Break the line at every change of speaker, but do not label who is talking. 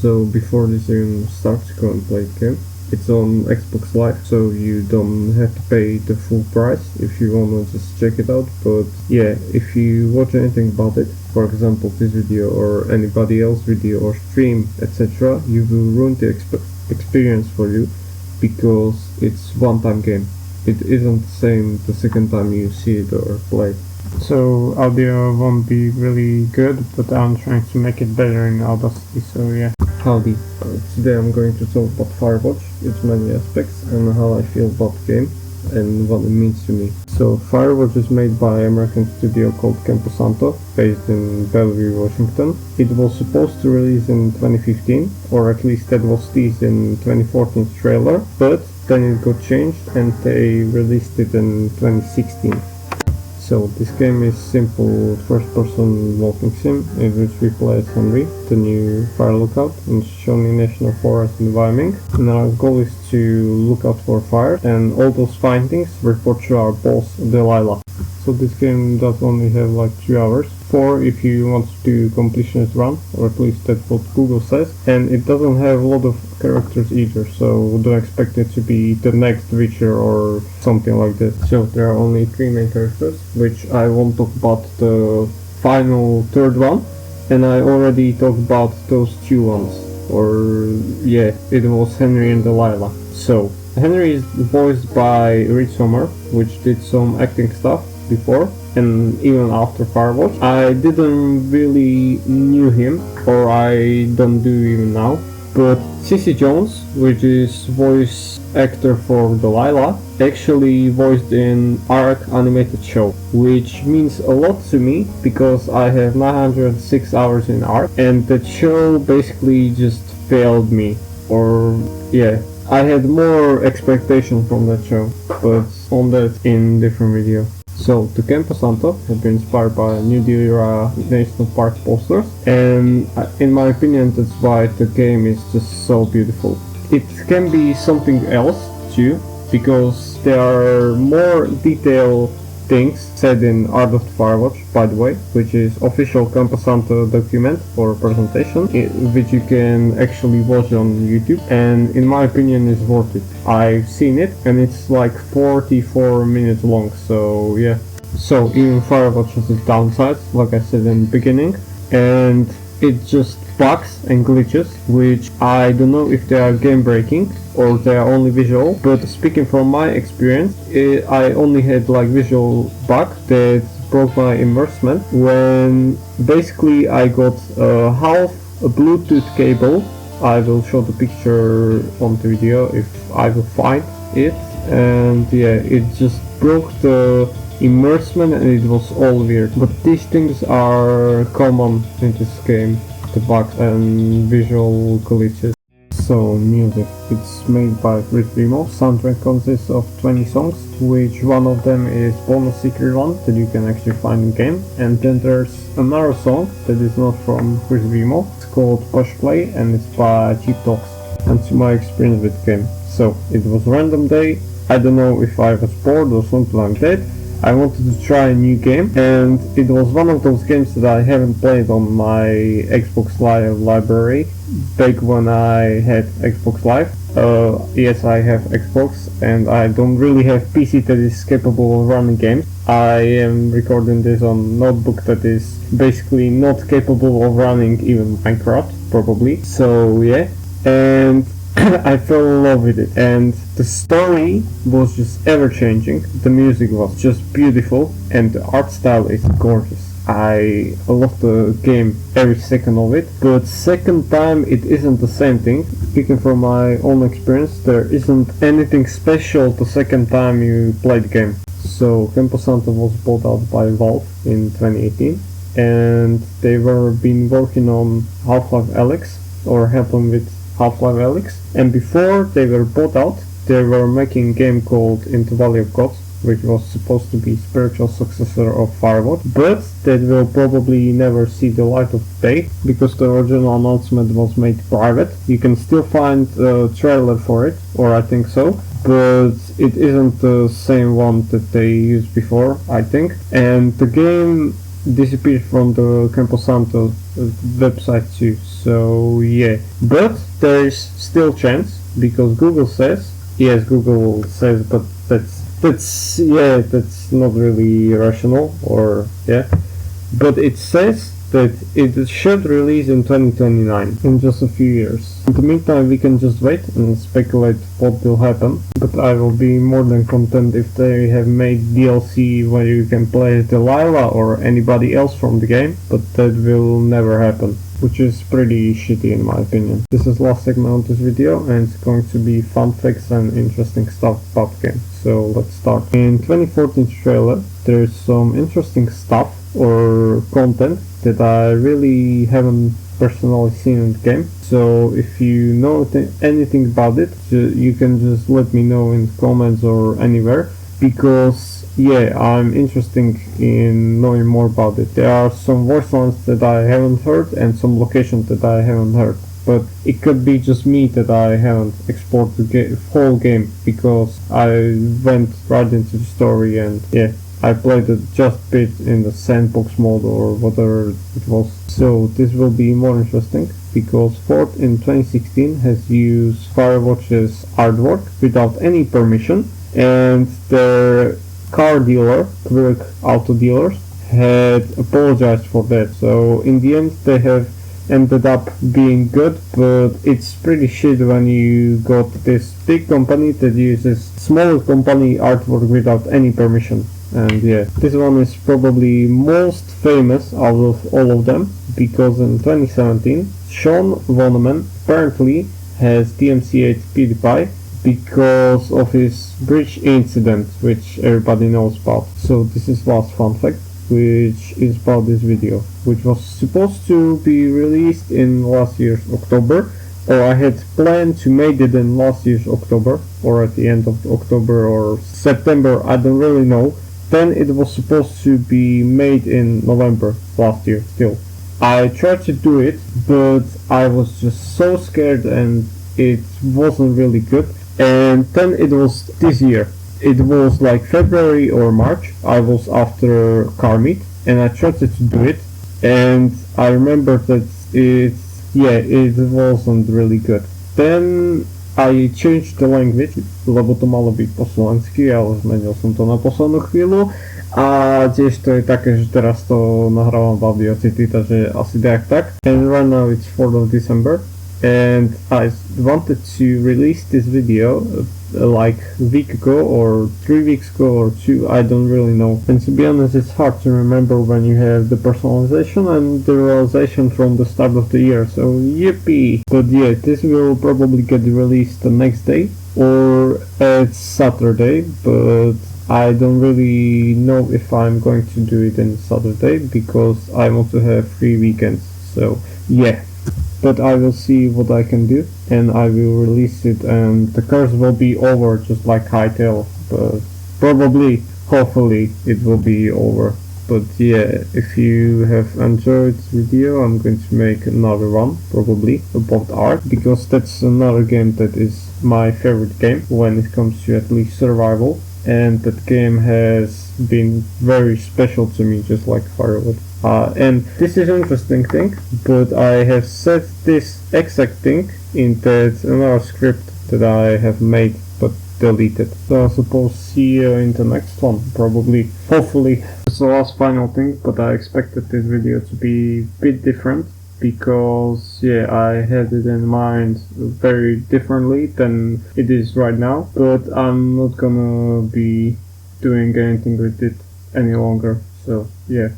So before this even starts, go and play the game. It's on Xbox Live, so you don't have to pay the full price if you wanna just check it out. But yeah, if you watch anything about it, for example this video or anybody else video or stream, etc., you will ruin the experience for you, because it's one-time game. It isn't the same the second time you see it or play.
So audio won't be really good, but I'm trying to make it better in Audacity, so yeah.
Howdy. Today I'm going to talk about Firewatch, its many aspects, and how I feel about the game and what it means to me. So Firewatch is made by an American studio called Campo, Santo, based in Bellevue, Washington. It was supposed to release in 2015, or at least that was teased in 2014's trailer, but then it got changed and they released it in 2016. So this game is simple first-person walking sim in which we play as Henry, the new fire lookout in Shawnee National Forest in Wyoming, and our goal is to look out for fire and all those findings report to our boss Delilah. So this game does only have like 2 hours, 4 if you want to do completionist run, or at least that's what Google says, and it doesn't have a lot of characters either, so don't expect it to be the next Witcher or something like this. So there are only 3 main characters, which I won't talk about the final third one, and I already talked about those 2 ones, or yeah, it was Henry and Delilah. So Henry is voiced by Reed Sommer, which did some acting stuff before and even after Firewatch. I didn't really knew him, or I don't do even now, but Cissy Jones, which is voice actor for Delilah, actually voiced in ARK animated show, which means a lot to me because I have 906 hours in ARK and that show basically just failed me, or yeah, I had more expectation from that show, but on that in different video. So the Campo Santo has been inspired by New Deal era national park posters, and in my opinion that's why the game is just so beautiful. It can be something else too, because there are more detailed things said in Art of the Firewatch, by the way, which is official Campo Santo document or presentation, which you can actually watch on YouTube, and in my opinion is worth it. I've seen it and it's like 44 minutes long, so yeah. So even Firewatch has its downsides, like I said in the beginning, and it just bugs and glitches, which I don't know if they are game breaking or they are only visual, but speaking from my experience, I only had like visual bug that broke my immersement when basically I got half a Bluetooth cable. I will show the picture on the video if I will find it, and yeah, it just broke the immersement and it was all weird. But these things are common in this game, the bugs and visual glitches. So music, it's made by Chris Remo. Soundtrack consists of 20 songs, which one of them is bonus secret one that you can actually find in game, and then there's another song that is not from Chris Remo. It's called Push Play and it's by Cheap Talks. And to my experience with the game. So it was a random day, I don't know if I was bored or something like that. I wanted to try a new game, and it was one of those games that I haven't played on my Xbox Live library back when I had Xbox Live. Yes, I have Xbox and I don't really have PC that is capable of running games. I am recording this on notebook that is basically not capable of running even Minecraft, probably. So yeah, and I fell in love with it, and the story was just ever changing, the music was just beautiful, and the art style is gorgeous. I love the game every second of it, but second time it isn't the same thing. Speaking from my own experience, there isn't anything special the second time you play the game. So Campo Santo was bought out by Valve in 2018, and they were been working on Half-Life Alyx, or helping with Half-Life Alyx, and before they were bought out, they were making a game called Into Valley of Gods, which was supposed to be spiritual successor of Firewatch, but that will probably never see the light of day because the original announcement was made private. You can still find a trailer for it, or I think so, but it isn't the same one that they used before, I think. And the game disappeared from the Campo Santo website too. So yeah, but there is still chance because Google says, yes, Google says, but that's not really rational, or yeah, but it says that it should release in 2029, in just a few years. In the meantime, we can just wait and speculate what will happen, but I will be more than content if they have made DLC where you can play Delilah or anybody else from the game, but that will never happen, which is pretty shitty in my opinion. This is the last segment of this video, and it's going to be fun facts and interesting stuff about the game. So let's start. In 2014 trailer, there's some interesting stuff or content that I really haven't personally seen in the game. So if you know anything about it, you can just let me know in the comments or anywhere, because yeah, I'm interested in knowing more about it. There are some voice lines that I haven't heard and some locations that I haven't heard, but it could be just me that I haven't explored the whole game, because I went right into the story and yeah, I played it just a bit in the sandbox mode or whatever it was. So this will be more interesting, because Ford in 2016 has used Firewatch's artwork without any permission, and their car dealer, Quirk Auto Dealers, had apologized for that. So in the end they have ended up being good, but it's pretty shit when you got this big company that uses smaller company artwork without any permission. And yeah, this one is probably most famous out of all of them, because in 2017 Sean Vonneman apparently has DMCA'd PewDiePie because of his bridge incident, which everybody knows about. So this is last fun fact, which is about this video, which was supposed to be released in last year's October, or I had planned to make it in last year's October, or at the end of October or September, I don't really know. Then it was supposed to be made in November last year still. I tried to do it, but I was just so scared and it wasn't really good. And then it was this year. It was like February or March. I was after car meet and I tried to do it, and I remember that it wasn't really good. Then I changed the language, lebo to malo byť po slovensky, ale zmenil som to na poslednú chvíľu. A tiež to je také, že teraz to nahrávam v Audioquality, takže asi tak. And right now it's 4th of December. And I wanted to release this video like a week ago or 3 weeks ago or 2, I don't really know. And to be honest, it's hard to remember when you have the personalization and the realization from the start of the year, so yippee! But yeah, this will probably get released the next day or it's Saturday, but I don't really know if I'm going to do it on Saturday because I want to have free weekends, so yeah. But I will see what I can do and I will release it, and the curse will be over just like Hightail, but probably, hopefully it will be over. But yeah, if you have enjoyed the video, I'm going to make another one probably about art, because that's another game that is my favorite game when it comes to at least survival, and that game has been very special to me, just like Firewatch. And this is an interesting thing, but I have said this exact thing in that another script that I have made but deleted. So I suppose see you in the next one, probably, hopefully. It's the last final thing, but I expected this video to be a bit different, because yeah, I had it in mind very differently than it is right now, but I'm not gonna be doing anything with it any longer, so yeah.